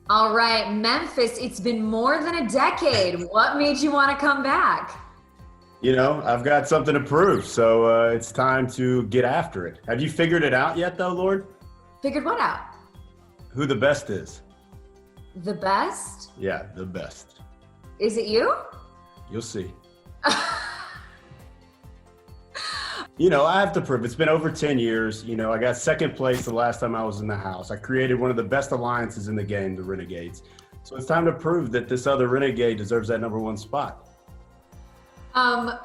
All right, Memphis, it's been more than a decade. What made you want to come back? I've got something to prove, so it's time to get after it. Have you figured it out yet, though, Lord? Figured what out? Who the best is? The best? Yeah, the best. Is it you? You'll see. I have to prove. It's been over 10 years. I got second place the last time I was in the house. I created one of the best alliances in the game, the Renegades. So it's time to prove that this other Renegade deserves that number one spot.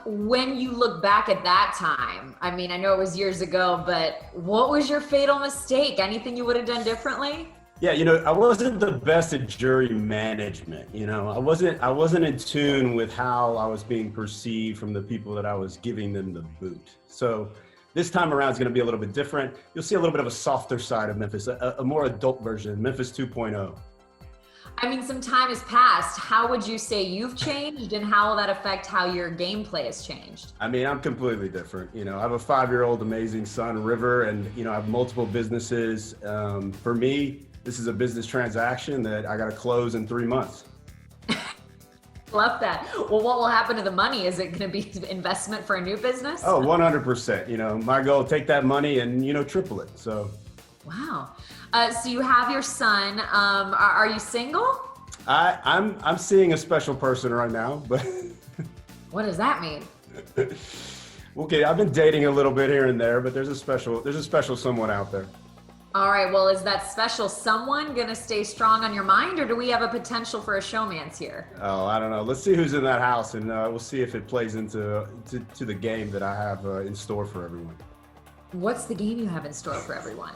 When you look back at that time, I mean, I know it was years ago, but what was your fatal mistake? Anything you would have done differently? Yeah, I wasn't the best at jury management. I wasn't in tune with how I was being perceived from the people that I was giving them the boot. So this time around is going to be a little bit different. You'll see a little bit of a softer side of Memphis, a more adult version, Memphis 2.0. I mean, some time has passed. How would you say you've changed, and how will that affect how your gameplay has changed? I mean, I'm completely different. I have a 5-year-old amazing son, River, and, I have multiple businesses. For me, this is a business transaction that I got to close in 3 months. Love that. Well, what will happen to the money? Is it going to be investment for a new business? Oh, 100%. My goal, take that money and, triple it. So. Wow. So you have your son. Are you single? I'm seeing a special person right now, but. What does that mean? Okay, I've been dating a little bit here and there, but there's a special someone out there. All right. Well, is that special someone going to stay strong on your mind, or do we have a potential for a showmance here? Oh, I don't know. Let's see who's in that house, and we'll see if it plays into the game that I have in store for everyone. What's the game you have in store for everyone?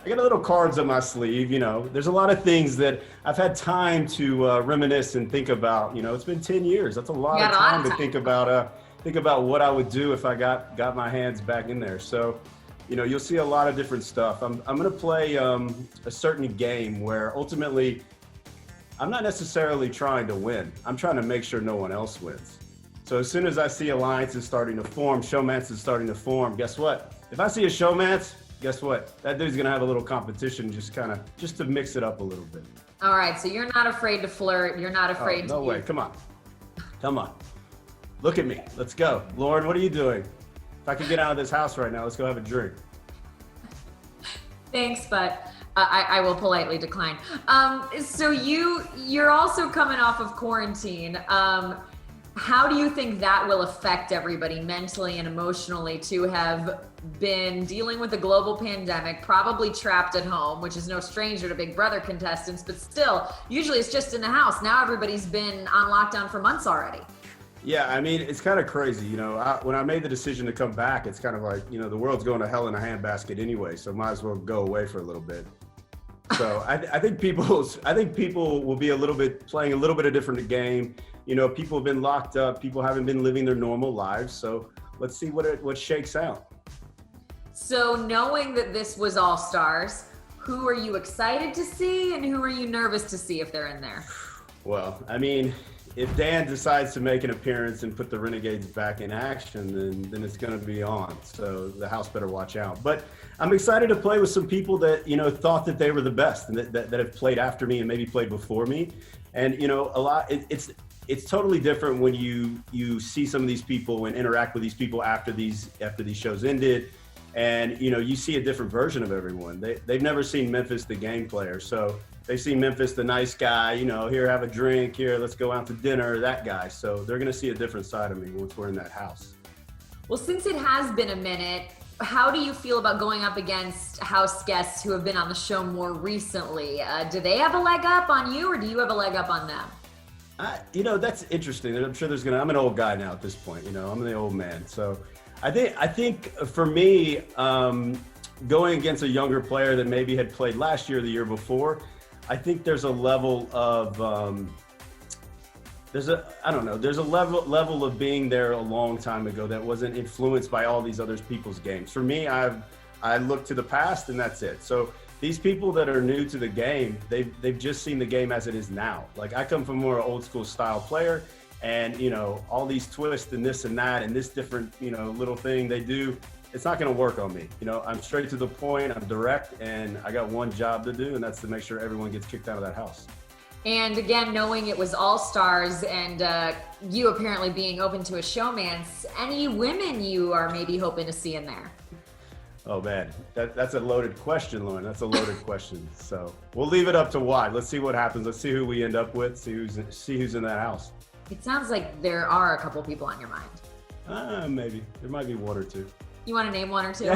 I got a little cards up my sleeve. There's a lot of things that I've had time to reminisce and think about. It's been 10 years. That's a lot of time to think about what I would do if I got my hands back in there. So. You'll see a lot of different stuff. I'm going to play a certain game where ultimately I'm not necessarily trying to win. I'm trying to make sure no one else wins. So as soon as I see alliances starting to form, showmances starting to form, guess what? If I see a showmance, guess what? That dude's going to have a little competition just to mix it up a little bit. All right. So you're not afraid to flirt. You're not afraid to. No way. Come on. Look at me. Let's go. Lauren, what are you doing? If I could get out of this house right now, let's go have a drink. Thanks, but I will politely decline. So you're also coming off of quarantine. How do you think that will affect everybody mentally and emotionally to have been dealing with a global pandemic, probably trapped at home, which is no stranger to Big Brother contestants, but still, usually it's just in the house. Now everybody's been on lockdown for months already. Yeah, I mean, it's kind of crazy. When I made the decision to come back, it's kind of like, the world's going to hell in a handbasket anyway, so might as well go away for a little bit. So I think people will be playing a little bit of different game. People have been locked up. People haven't been living their normal lives. So let's see what shakes out. So knowing that this was All Stars, who are you excited to see, and who are you nervous to see if they're in there? Well, I mean, if Dan decides to make an appearance and put the Renegades back in action, then it's going to be on. So the house better watch out. But I'm excited to play with some people that, thought that they were the best and that have played after me and maybe played before me. And, it's totally different when you see some of these people and interact with these people after these shows ended. And, you see a different version of everyone. They've never seen Memphis, the game player. So they see Memphis, the nice guy, here, have a drink, here, let's go out to dinner, that guy. So they're going to see a different side of me once we're in that house. Well, since it has been a minute, how do you feel about going up against house guests who have been on the show more recently? Do they have a leg up on you, or do you have a leg up on them? That's interesting. I'm sure I'm an old guy now at this point, I'm the old man. So I think for me, going against a younger player that maybe had played last year or the year before, I think there's a level of there's a level of being there a long time ago that wasn't influenced by all these other people's games. For me, I look to the past and that's it. So these people that are new to the game, they've just seen the game as it is now. Like, I come from more old school style player, and all these twists and this and that and this different little thing they do. it's not going to work on me. You know, I'm straight to the point, I'm direct, and I got one job to do, and that's to make sure everyone gets kicked out of that house. And again, knowing it was all stars and you apparently being open to a showmance, any women you are maybe hoping to see in there? Oh man, that's a loaded question, Lauren. That's a loaded question. So we'll leave it up to Wide. Let's see what happens. Let's see who we end up with. See who's in that house. It sounds like there are a couple people on your mind. Maybe there might be one or two. You want to name one or two?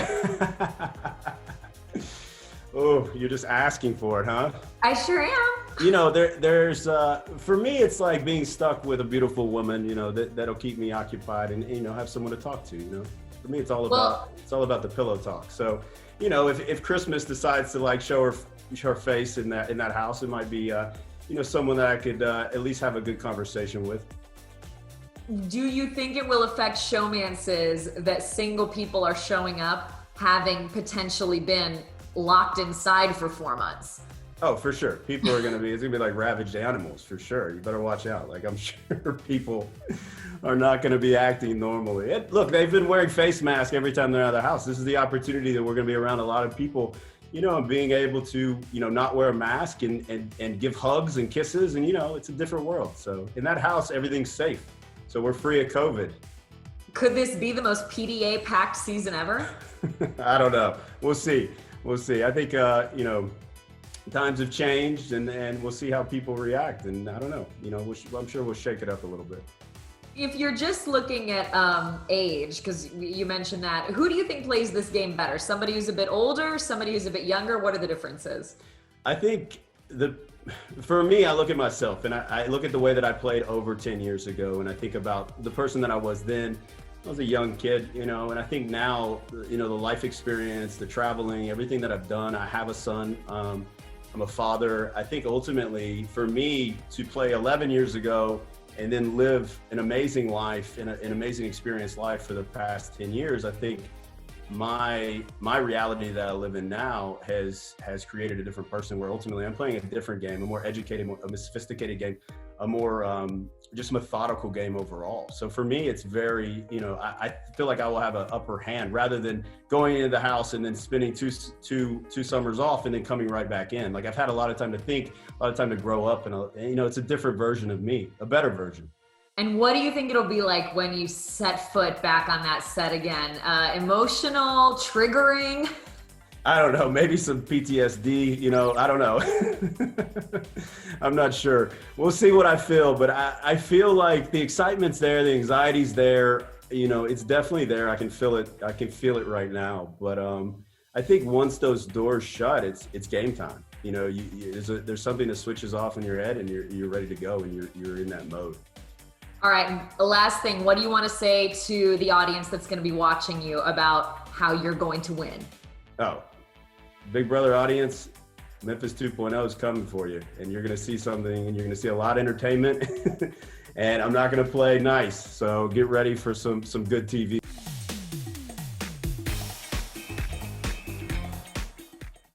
Oh, you're just asking for it, huh? I sure am. You know, there's for me, it's like being stuck with a beautiful woman. You know, that'll keep me occupied and you know have someone to talk to. You know. For me, it's all about the pillow talk. So, you know, if Christmas decides to like show her face in that house, it might be you know, someone that I could at least have a good conversation with. Do you think it will affect showmances that single people are showing up having potentially been locked inside for 4 months? Oh, for sure. People are it's gonna be like ravaged animals for sure. You better watch out. Like I'm sure people are not gonna be acting normally. Look, they've been wearing face masks every time they're out of the house. This is the opportunity that we're gonna be around a lot of people, you know, and being able to, you know, not wear a mask and give hugs and kisses and, you know, it's a different world. So in that house, everything's safe. So we're free of COVID. Could this be the most PDA-packed season ever? I don't know. We'll see. We'll see. I think, you know, times have changed and we'll see how people react. And I don't know, you know, I'm sure we'll shake it up a little bit. If you're just looking at age, because you mentioned that, who do you think plays this game better? Somebody who's a bit older, somebody who's a bit younger? What are the differences? I think for me, I look at myself and I look at the way that I played over 10 years ago. And I think about the person that I was then. I was a young kid, you know, and I think now, you know, the life experience, the traveling, everything that I've done, I have a son, I'm a father. I think ultimately for me to play 11 years ago and then live an amazing life and an amazing experience life for the past 10 years, I think my reality that I live in now has created a different person where ultimately I'm playing a different game, a more educated, a more sophisticated game, a more just methodical game overall. So for me, it's very, you know, I feel like I will have an upper hand rather than going into the house and then spending two summers off and then coming right back in. Like I've had a lot of time to think, a lot of time to grow up, and you know, it's a different version of me, a better version. And what do you think it'll be like when you set foot back on that set again? Emotional, triggering? I don't know, maybe some PTSD, you know, I don't know. I'm not sure. We'll see what I feel, but I feel like the excitement's there, the anxiety's there, you know, it's definitely there. I can feel it. I can feel it right now. But I think once those doors shut, it's game time. You know, there's something that switches off in your head and you're ready to go and you're in that mode. All right, last thing, what do you want to say to the audience that's going to be watching you about how you're going to win? Oh, Big Brother audience, Memphis 2.0 is coming for you, and you're going to see something, and you're going to see a lot of entertainment, and I'm not going to play nice, so get ready for some good TV.